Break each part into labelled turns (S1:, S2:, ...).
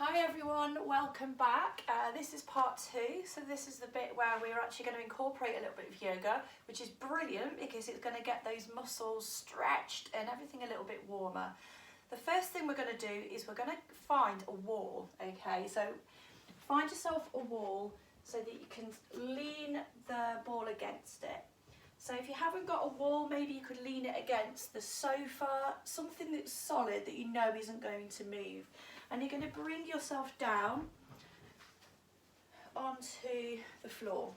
S1: Hi everyone, welcome back. This is part two, so this is the bit where we're actually going to incorporate a little bit of yoga, which is brilliant because it's going to get those muscles stretched and everything a little bit warmer. The first thing we're going to do is we're going to find a wall, okay? So find yourself a wall so that you can lean the ball against it. So if you haven't got a wall, maybe you could lean it against the sofa, something that's solid that you know isn't going to move. And you're going to bring yourself down onto the floor.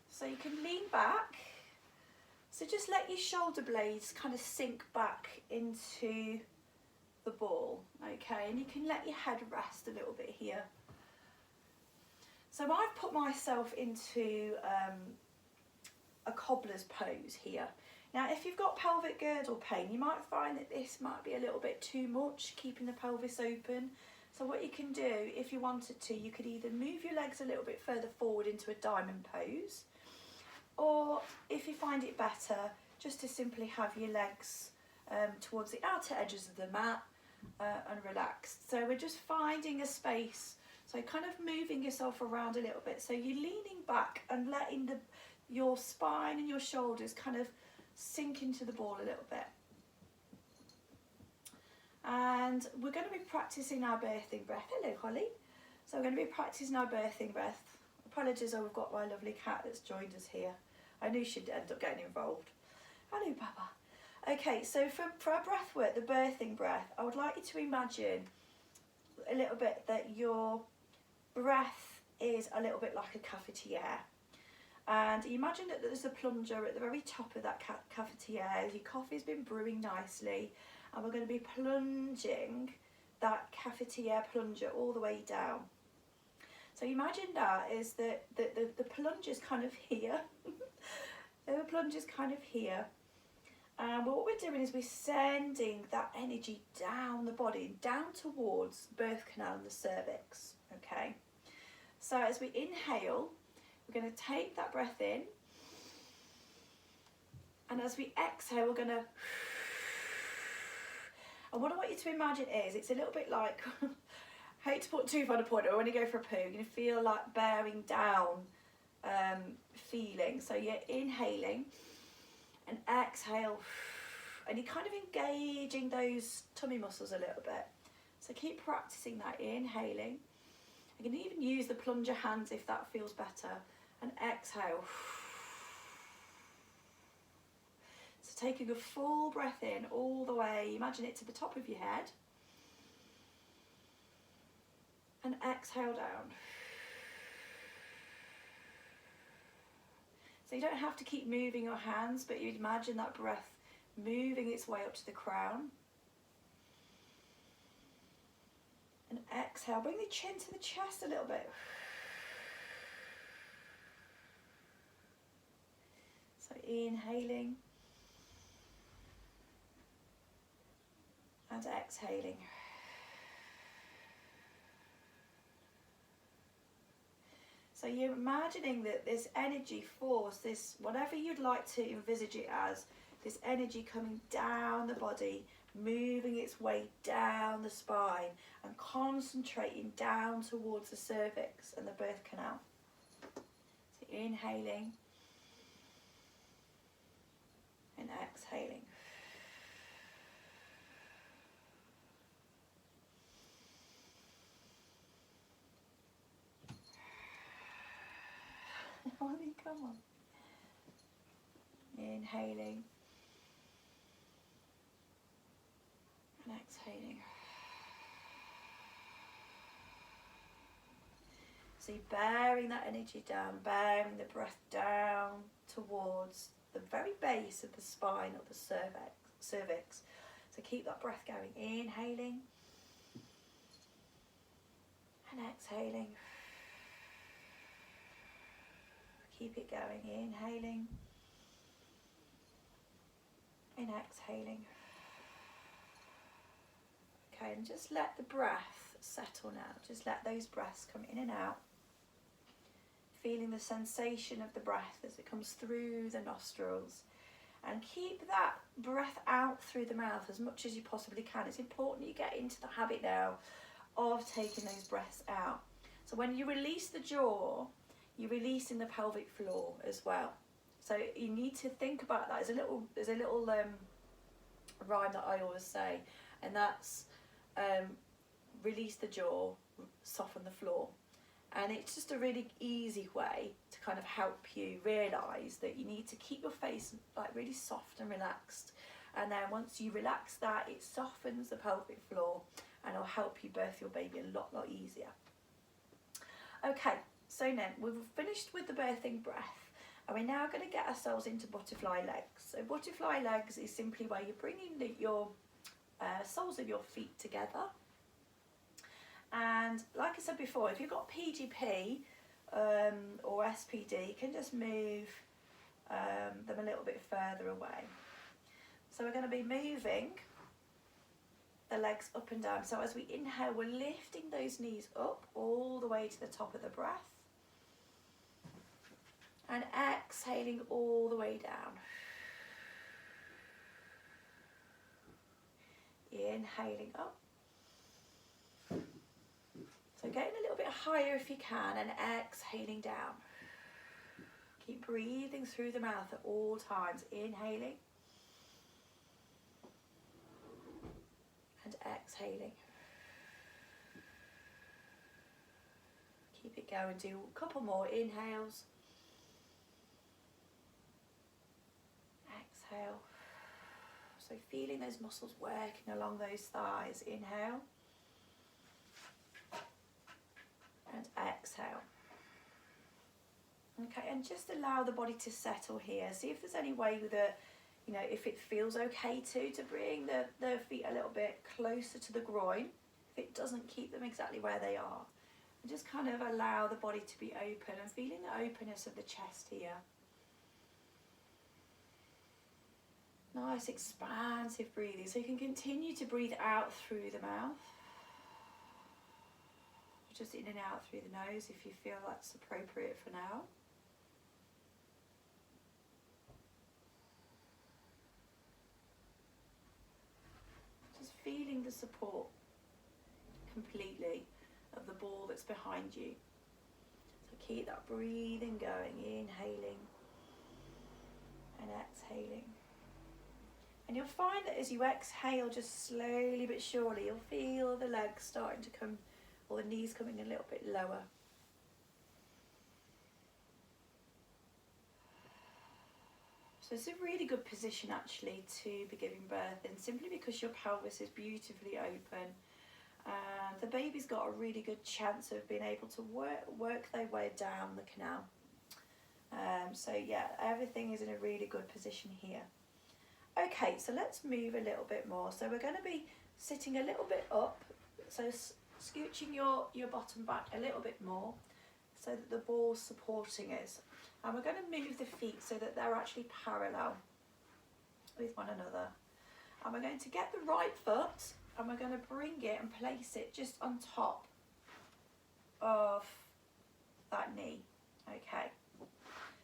S1: So you can lean back. So just let your shoulder blades kind of sink back into the ball, okay? And you can let your head rest a little bit here. So I've put myself into a cobbler's pose here. Now, if you've got pelvic girdle pain, you might find that this might be a little bit too much, keeping the pelvis open. So what you can do, if you wanted to, you could either move your legs a little bit further forward into a diamond pose, or if you find it better, just to simply have your legs towards the outer edges of the mat and relaxed. So we're just finding a space, so kind of moving yourself around a little bit. So you're leaning back and letting your spine and your shoulders kind of sink into the ball a little bit. And we're going to be practicing our birthing breath. Hello, Holly. So we're going to be practicing our birthing breath. Apologies, we've got my lovely cat that's joined us here. I knew she'd end up getting involved. Hello, Papa. Okay, so for our breath work, the birthing breath, I would like you to imagine a little bit that your breath is a little bit like a cafetiere. And imagine that there's a plunger at the very top of that cafetiere. Your coffee's been brewing nicely, and we're going to be plunging that cafetiere plunger all the way down. So imagine that is that the plunger's kind of here. The plunger's kind of here. And what we're doing is we're sending that energy down the body, down towards the birth canal and the cervix, okay? So as we inhale, we're going to take that breath in, and as we exhale, we're going to, and what I want you to imagine is, it's a little bit like, I hate to put too fine a point, but when you go for a poo, you're going to feel like bearing down feeling. So you're inhaling and exhale, and you're kind of engaging those tummy muscles a little bit. So keep practicing that, inhaling. You can even use the plunger hands if that feels better. And exhale. So taking a full breath in all the way, imagine it to the top of your head. And exhale down. So you don't have to keep moving your hands, but you'd imagine that breath moving its way up to the crown. And exhale, bring the chin to the chest a little bit. So inhaling and exhaling. So you're imagining that this energy force, this whatever you'd like to envisage it as, this energy coming down the body, moving its way down the spine and concentrating down towards the cervix and the birth canal. So inhaling and exhaling. Holly, come on. Inhaling and exhaling. So you're bearing that energy down, bearing the breath down towards the very base of the spine or the cervix. So keep that breath going, inhaling and exhaling. Keep it going, inhaling and exhaling. Okay, and just let the breath settle now. Just let those breaths come in and out. Feeling the sensation of the breath as it comes through the nostrils and keep that breath out through the mouth as much as you possibly can. It's important you get into the habit now of taking those breaths out. So when you release the jaw, you're releasing the pelvic floor as well. So you need to think about that. There's a little rhyme that I always say, and that's release the jaw, soften the floor. And it's just a really easy way to kind of help you realise that you need to keep your face like really soft and relaxed. And then once you relax that, it softens the pelvic floor and it'll help you birth your baby a lot easier. Okay, so now we've finished with the birthing breath, and we're now going to get ourselves into butterfly legs. So butterfly legs is simply where you're bringing your soles of your feet together. And like I said before, if you've got PGP or SPD, you can just move them a little bit further away. So we're going to be moving the legs up and down. So as we inhale, we're lifting those knees up all the way to the top of the breath. And exhaling all the way down. Inhaling up. So getting a little bit higher if you can, and exhaling down. Keep breathing through the mouth at all times. Inhaling. And exhaling. Keep it going. Do a couple more inhales. Exhale. So feeling those muscles working along those thighs. Inhale. And exhale. Okay, and just allow the body to settle here. See if there's any way that, you know, if it feels okay to bring the feet a little bit closer to the groin, if it doesn't keep them exactly where they are. And just kind of allow the body to be open and feeling the openness of the chest here. Nice expansive breathing, so you can continue to breathe out through the mouth. Just in and out through the nose if you feel that's appropriate for now. Just feeling the support completely of the ball that's behind you. So keep that breathing going, inhaling and exhaling. And you'll find that as you exhale, just slowly but surely, you'll feel the legs starting to come, or the knees coming a little bit lower. So it's a really good position actually to be giving birth in, simply because your pelvis is beautifully open and the baby's got a really good chance of being able to work their way down the canal. So yeah, everything is in a really good position here. Okay, so let's move a little bit more. So we're going to be sitting a little bit up, so scooching your bottom back a little bit more so that the ball's supporting us. And we're going to move the feet so that they're actually parallel with one another. And we're going to get the right foot and we're going to bring it and place it just on top of that knee. Okay.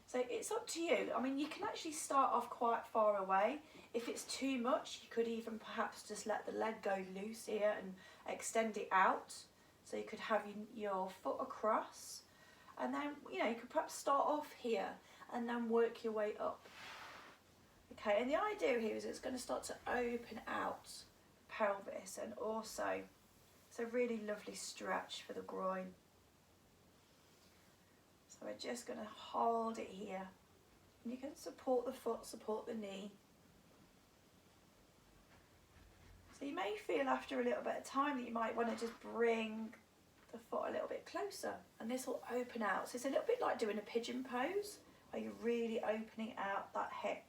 S1: So it's up to you. I mean, you can actually start off quite far away. If it's too much, you could even perhaps just let the leg go loose here and extend it out. So you could have your foot across. And then, you know, you could perhaps start off here and then work your way up. Okay, and the idea here is it's going to start to open out pelvis, and also it's a really lovely stretch for the groin. So we're just going to hold it here. And you can support the foot, support the knee. So you may feel after a little bit of time that you might want to just bring the foot a little bit closer, and this will open out. So it's a little bit like doing a pigeon pose, where you're really opening out that hip.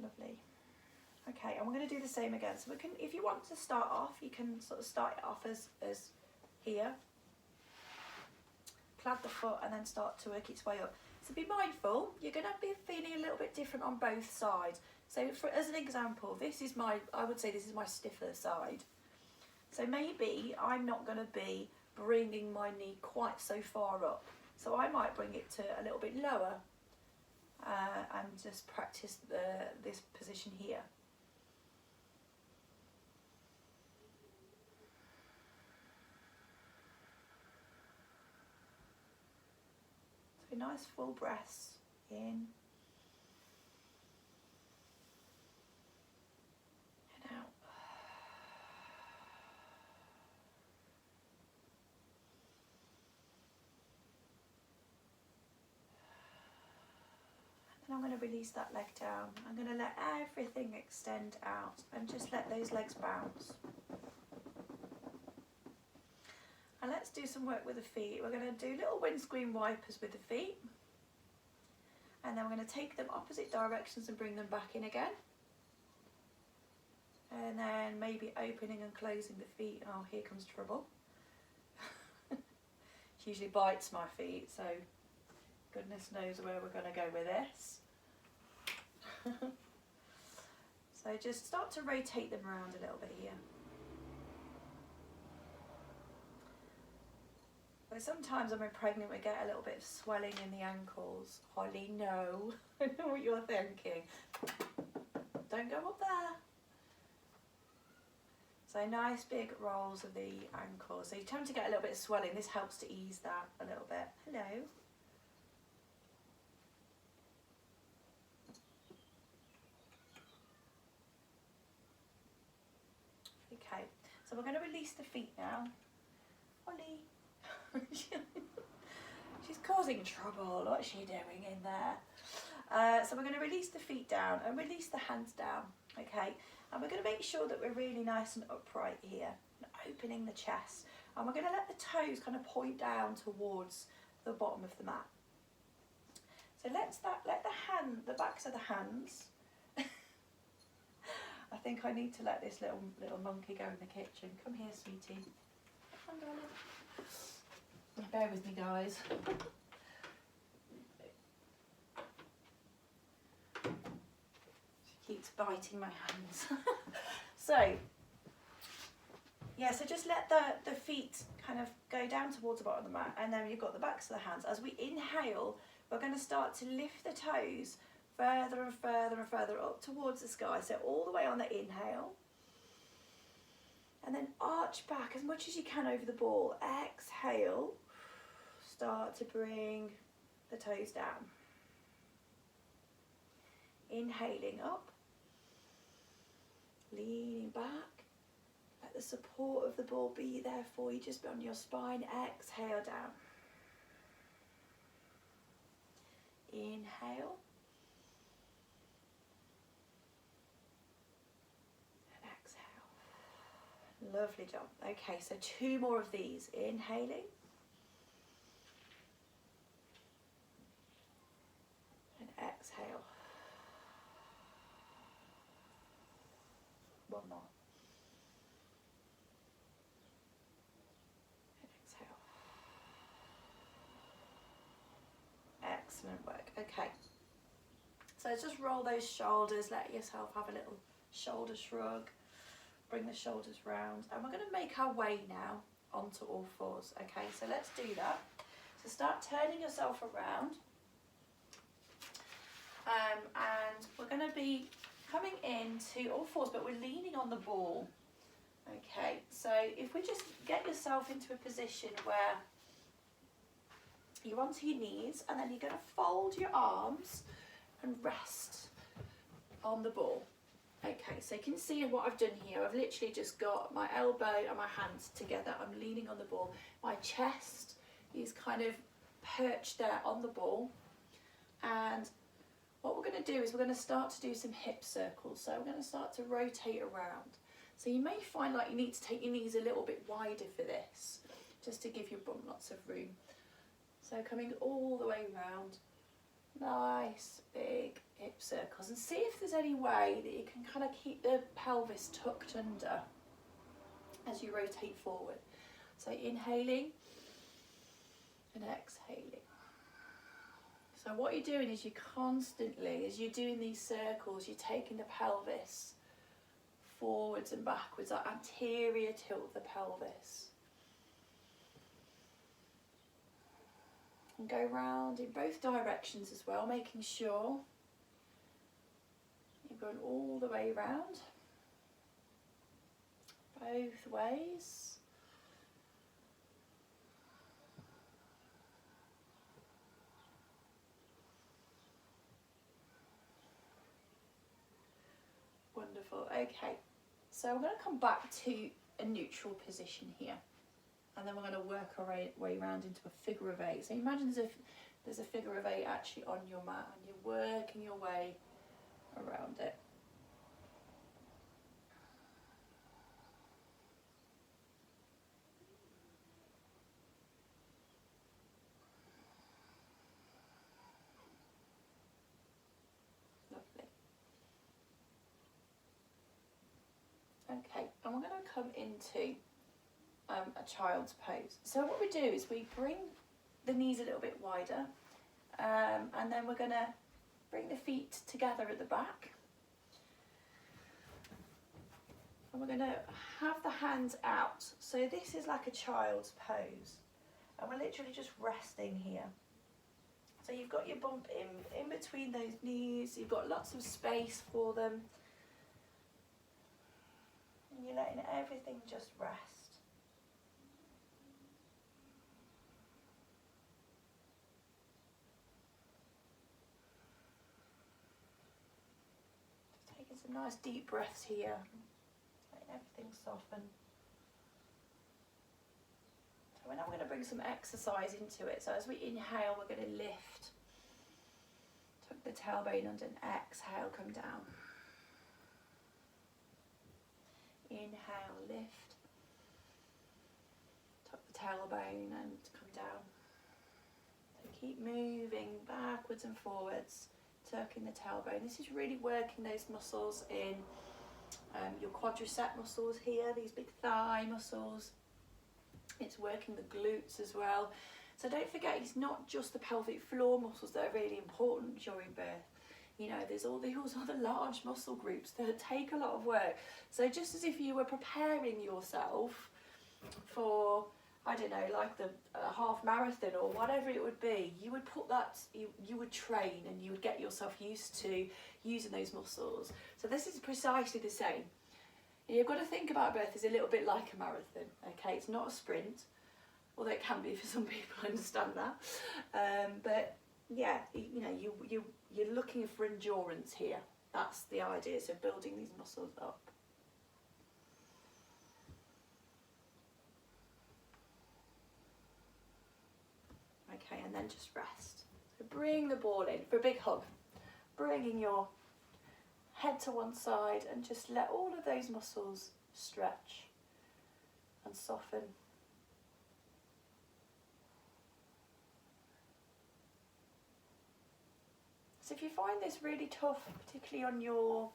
S1: Lovely. Okay, and we're going to do the same again. So we can, if you want to start off, you can sort of start it off as here. Plant the foot and then start to work its way up. So be mindful, you're going to be feeling a little bit different on both sides. So as an example, this is I would say this is my stiffer side. So maybe I'm not going to be bringing my knee quite so far up. So I might bring it to a little bit lower and just practice this position here. So nice full breaths in and out. And I'm going to release that leg down. I'm going to let everything extend out and just let those legs bounce. And let's do some work with the feet. We're going to do little windscreen wipers with the feet. And then we're going to take them opposite directions and bring them back in again. And then maybe opening and closing the feet. Oh, here comes trouble. She usually bites my feet, so goodness knows where we're going to go with this. So just start to rotate them around a little bit here. But sometimes when we're pregnant we get a little bit of swelling in the ankles. Holly, no. I know what you're thinking. Don't go up there. So nice big rolls of the ankles. So you tend to get a little bit of swelling. This helps to ease that a little bit. Hello. Okay, so we're going to release the feet now. Holly. She's causing trouble. What's she doing in there? So we're going to release the feet down and release the hands down. Okay, and we're going to make sure that we're really nice and upright here, opening the chest. And we're going to let the toes kind of point down towards the bottom of the mat. So let the backs of the hands. I think I need to let this little monkey go in the kitchen. Come here, sweetie. Come on, darling. Bear with me, guys. She keeps biting my hands. So, yeah, so just let the feet kind of go down towards the bottom of the mat, and then you've got the backs of the hands. As we inhale, we're going to start to lift the toes further and further and further up towards the sky. So all the way on the inhale. And then arch back as much as you can over the ball. Exhale. Start to bring the toes down. Inhaling up. Leaning back. Let the support of the ball be there for you, just on your spine. Exhale down. Inhale. And exhale. Lovely job. Okay, so 2 more of these. Inhaling. And exhale. 1 more. And exhale. Excellent work. Okay. So just roll those shoulders, let yourself have a little shoulder shrug. Bring the shoulders round. And we're going to make our way now onto all fours. Okay, so let's do that. So start turning yourself around. And we're going to be coming into all fours, but we're leaning on the ball. Okay, so if we just get yourself into a position where you're onto your knees, and then you're going to fold your arms and rest on the ball. Okay, so you can see what I've done here. I've literally just got my elbow and my hands together. I'm leaning on the ball. My chest is kind of perched there on the ball. And what we're going to do is we're going to start to do some hip circles. So we're going to start to rotate around. So you may find like you need to take your knees a little bit wider for this, just to give your bum lots of room. So coming all the way around, nice big hip circles, and see if there's any way that you can kind of keep the pelvis tucked under as you rotate forward. So inhaling and exhaling. So what you're doing is you constantly, as you're doing these circles, you're taking the pelvis forwards and backwards, that anterior tilt of the pelvis. And go round in both directions as well, making sure you're going all the way round, both ways. Wonderful. Okay, so we're going to come back to a neutral position here, and then we're going to work our way around into a figure of eight. So imagine as if there's a figure of eight actually on your mat, and you're working your way around it. Lovely. Okay, and we're going to come into a child's pose. So what we do is we bring the knees a little bit wider, and then we're going to bring the feet together at the back, and we're going to have the hands out. So this is like a child's pose, and we're literally just resting here. So you've got your bump in between those knees, you've got lots of space for them, and you're letting everything just rest. Just taking some nice deep breaths here, letting everything soften. So now we're going to bring some exercise into it. So as we inhale, we're going to lift. Tuck the tailbone under and exhale, come down. Inhale, lift. Tuck the tailbone and come down. So keep moving backwards and forwards, tucking the tailbone. This is really working those muscles in your quadricep muscles here, these big thigh muscles. It's working the glutes as well. So don't forget, it's not just the pelvic floor muscles that are really important during birth. You know, there's all these other large muscle groups that take a lot of work. So just as if you were preparing yourself for, I don't know, like the half marathon or whatever it would be, you would put that, you would train and you would get yourself used to using those muscles. So this is precisely the same. You've got to think about birth as a little bit like a marathon, okay? It's not a sprint, although it can be for some people, I understand that. But yeah, you know, you're looking for endurance here. That's the idea, so building these muscles up. Okay, and then just rest. So bring the ball in for a big hug, bringing your head to one side and just let all of those muscles stretch and soften. So if you find this really tough, particularly on your,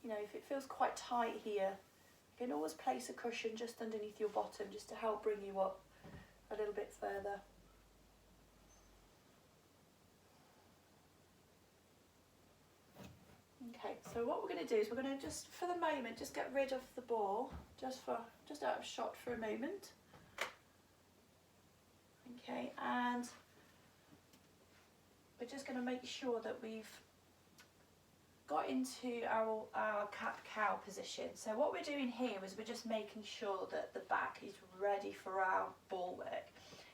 S1: you know, if it feels quite tight here, you can always place a cushion just underneath your bottom just to help bring you up a little bit further. Okay, so what we're going to do is we're going to just, for the moment, just get rid of the ball, just out of shot for a moment. Okay, and we're just going to make sure that we've got into our cat-cow position. So what we're doing here is we're just making sure that the back is ready for our ball work.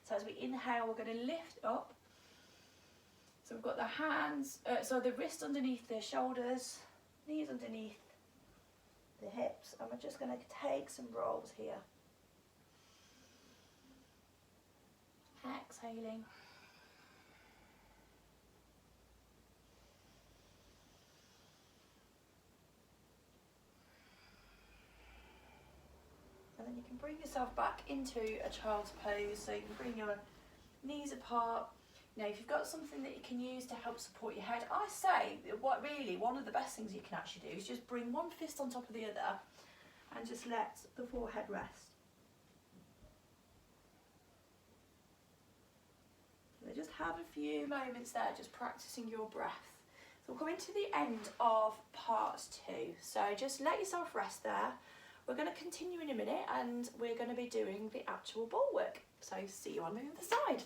S1: So as we inhale, we're going to lift up. So we've got the hands, so the wrist underneath the shoulders, knees underneath the hips, and we're just going to take some rolls here. Exhaling. And then you can bring yourself back into a child's pose, so you can bring your knees apart. Now, if you've got something that you can use to help support your head, I say one of the best things you can actually do is just bring one fist on top of the other and just let the forehead rest. So just have a few moments there, just practicing your breath. So we're coming to the end of part 2. So just let yourself rest there. We're going to continue in a minute and we're going to be doing the actual ball work. So see you on the other side.